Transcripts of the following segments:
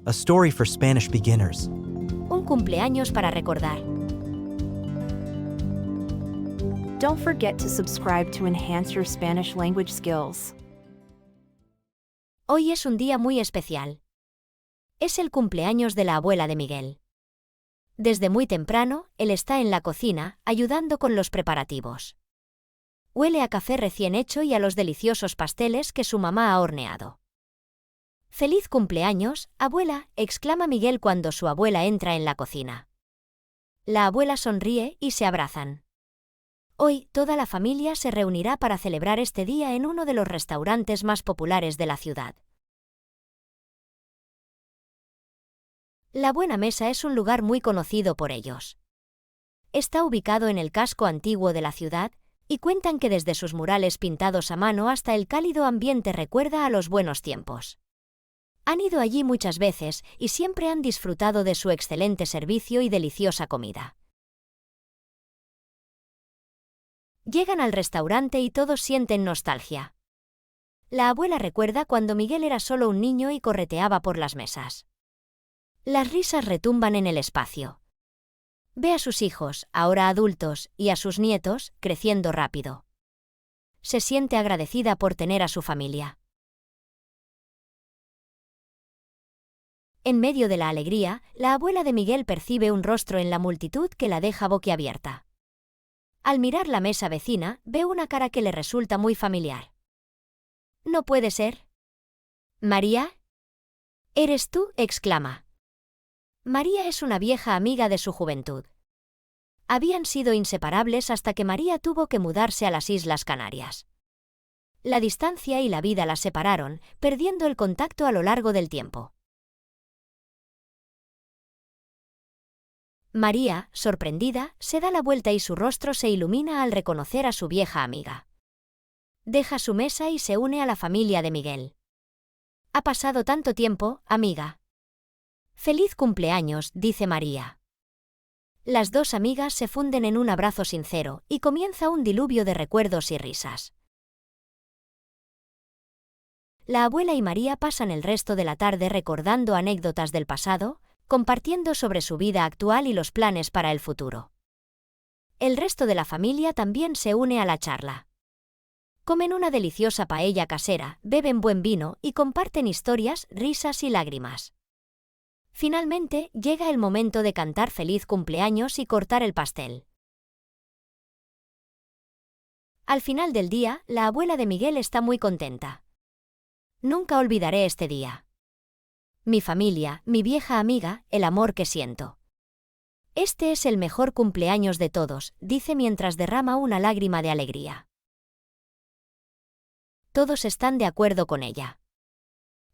a story for Spanish beginners. Un cumpleaños para recordar. Don't forget to subscribe to enhance your Spanish language skills. Hoy es un día muy especial. Es el cumpleaños de la abuela de Miguel. Desde muy temprano, él está en la cocina, ayudando con los preparativos. Huele a café recién hecho y a los deliciosos pasteles que su mamá ha horneado. ¡Feliz cumpleaños, abuela!, exclama Miguel cuando su abuela entra en la cocina. La abuela sonríe y se abrazan. Hoy, toda la familia se reunirá para celebrar este día en uno de los restaurantes más populares de la ciudad. La Buena Mesa es un lugar muy conocido por ellos. Está ubicado en el casco antiguo de la ciudad, y cuentan que desde sus murales pintados a mano hasta el cálido ambiente recuerda a los buenos tiempos. Han ido allí muchas veces y siempre han disfrutado de su excelente servicio y deliciosa comida. Llegan al restaurante y todos sienten nostalgia. La abuela recuerda cuando Miguel era solo un niño y correteaba por las mesas. Las risas retumban en el espacio. Ve a sus hijos, ahora adultos, y a sus nietos, creciendo rápido. Se siente agradecida por tener a su familia. En medio de la alegría, la abuela de Miguel percibe un rostro en la multitud que la deja boquiabierta. Al mirar la mesa vecina, ve una cara que le resulta muy familiar. «¿No puede ser? ¿María? ¿Eres tú?», exclama. María es una vieja amiga de su juventud. Habían sido inseparables hasta que María tuvo que mudarse a las Islas Canarias. La distancia y la vida las separaron, perdiendo el contacto a lo largo del tiempo. María, sorprendida, se da la vuelta y su rostro se ilumina al reconocer a su vieja amiga. Deja su mesa y se une a la familia de Miguel. «Ha pasado tanto tiempo, amiga». «Feliz cumpleaños», dice María. Las dos amigas se funden en un abrazo sincero y comienza un diluvio de recuerdos y risas. La abuela y María pasan el resto de la tarde recordando anécdotas del pasado, compartiendo sobre su vida actual y los planes para el futuro. El resto de la familia también se une a la charla. Comen una deliciosa paella casera, beben buen vino y comparten historias, risas y lágrimas. Finalmente, llega el momento de cantar feliz cumpleaños y cortar el pastel. Al final del día, la abuela de Miguel está muy contenta. «Nunca olvidaré este día. Mi familia, mi vieja amiga, el amor que siento. Este es el mejor cumpleaños de todos», dice mientras derrama una lágrima de alegría. Todos están de acuerdo con ella.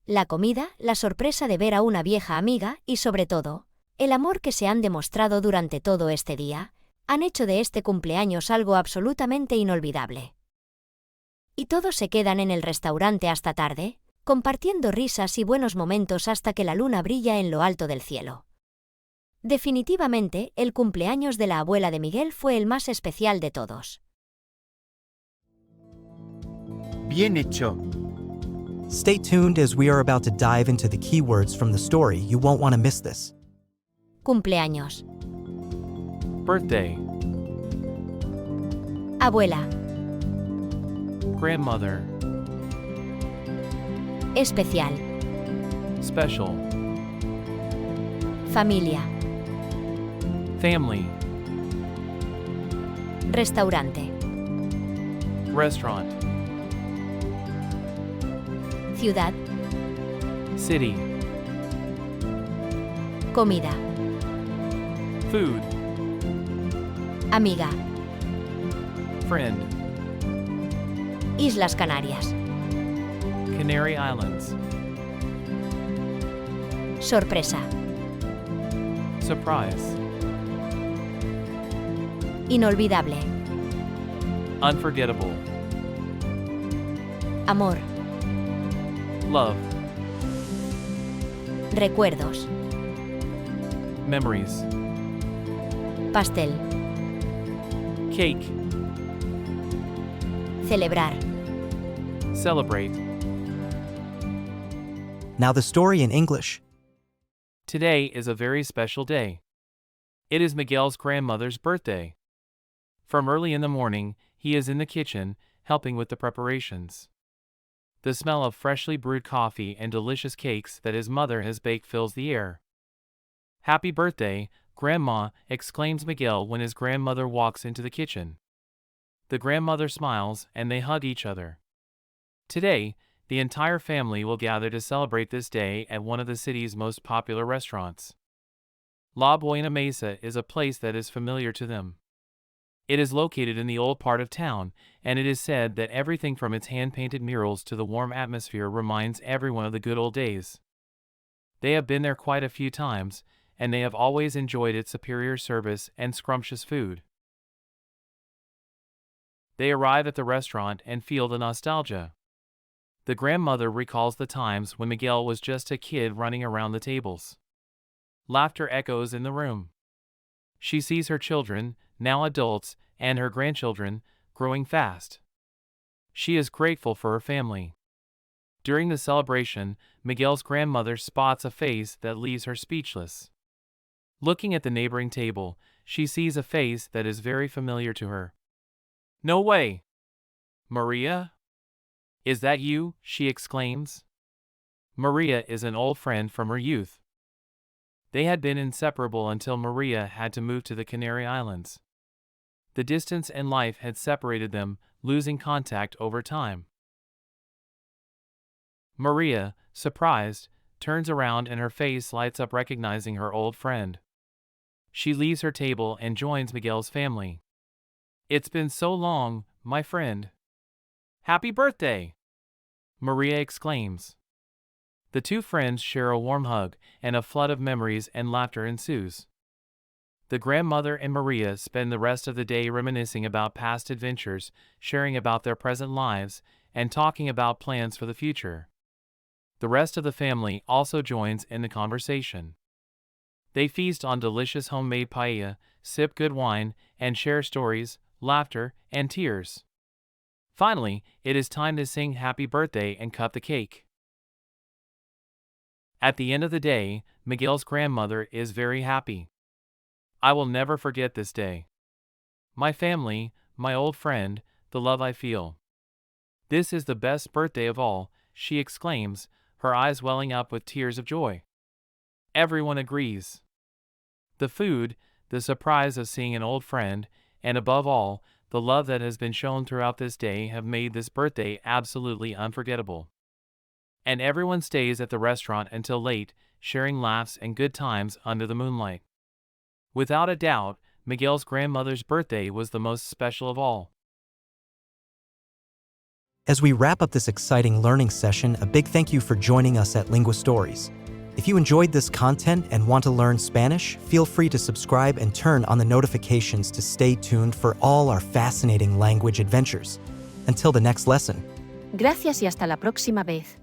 La comida, la sorpresa de ver a una vieja amiga y, sobre todo, el amor que se han demostrado durante todo este día, han hecho de este cumpleaños algo absolutamente inolvidable. Y todos se quedan en el restaurante hasta tarde, compartiendo risas y buenos momentos hasta que la luna brilla en lo alto del cielo. Definitivamente, el cumpleaños de la abuela de Miguel fue el más especial de todos. Bien hecho. Stay tuned as we are about to dive into the keywords from the story. You won't want to miss this. Cumpleaños. Birthday. Abuela. Grandmother. Especial. Special. Familia. Family. Restaurante. Restaurant. Ciudad. City. Comida. Food. Amiga. Friend. Islas Canarias. Canary Islands. Sorpresa. Surprise. Inolvidable. Unforgettable. Amor. Love. Recuerdos. Memories. Pastel. Cake. Celebrar. Celebrate. Now the story in English. Today is a very special day. It is Miguel's grandmother's birthday. From early in the morning, he is in the kitchen, helping with the preparations. The smell of freshly brewed coffee and delicious cakes that his mother has baked fills the air. "Happy birthday, Grandma," exclaims Miguel when his grandmother walks into the kitchen. The grandmother smiles and they hug each other. Today, the entire family will gather to celebrate this day at one of the city's most popular restaurants. La Buena Mesa is a place that is familiar to them. It is located in the old part of town, and it is said that everything from its hand-painted murals to the warm atmosphere reminds everyone of the good old days. They have been there quite a few times, and they have always enjoyed its superior service and scrumptious food. They arrive at the restaurant and feel the nostalgia. The grandmother recalls the times when Miguel was just a kid running around the tables. Laughter echoes in the room. She sees her children, now adults, and her grandchildren, growing fast. She is grateful for her family. During the celebration, Miguel's grandmother spots a face that leaves her speechless. Looking at the neighboring table, she sees a face that is very familiar to her. "No way! Maria? Is that you?" she exclaims. Maria is an old friend from her youth. They had been inseparable until Maria had to move to the Canary Islands. The distance and life had separated them, losing contact over time. Maria, surprised, turns around and her face lights up recognizing her old friend. She leaves her table and joins Miguel's family. "It's been so long, my friend." "Happy birthday!" Maria exclaims. The two friends share a warm hug, and a flood of memories and laughter ensues. The grandmother and Maria spend the rest of the day reminiscing about past adventures, sharing about their present lives, and talking about plans for the future. The rest of the family also joins in the conversation. They feast on delicious homemade paella, sip good wine, and share stories, laughter, and tears. Finally, it is time to sing happy birthday and cut the cake. At the end of the day, Miguel's grandmother is very happy. "I will never forget this day. My family, my old friend, the love I feel. This is the best birthday of all," she exclaims, her eyes welling up with tears of joy. Everyone agrees. The food, the surprise of seeing an old friend, and above all, the love that has been shown throughout this day have made this birthday absolutely unforgettable. And everyone stays at the restaurant until late, sharing laughs and good times under the moonlight. Without a doubt, Miguel's grandmother's birthday was the most special of all. As we wrap up this exciting learning session, a big thank you for joining us at LinguaStories. If you enjoyed this content and want to learn Spanish, feel free to subscribe and turn on the notifications to stay tuned for all our fascinating language adventures. Until the next lesson. Gracias y hasta la próxima vez.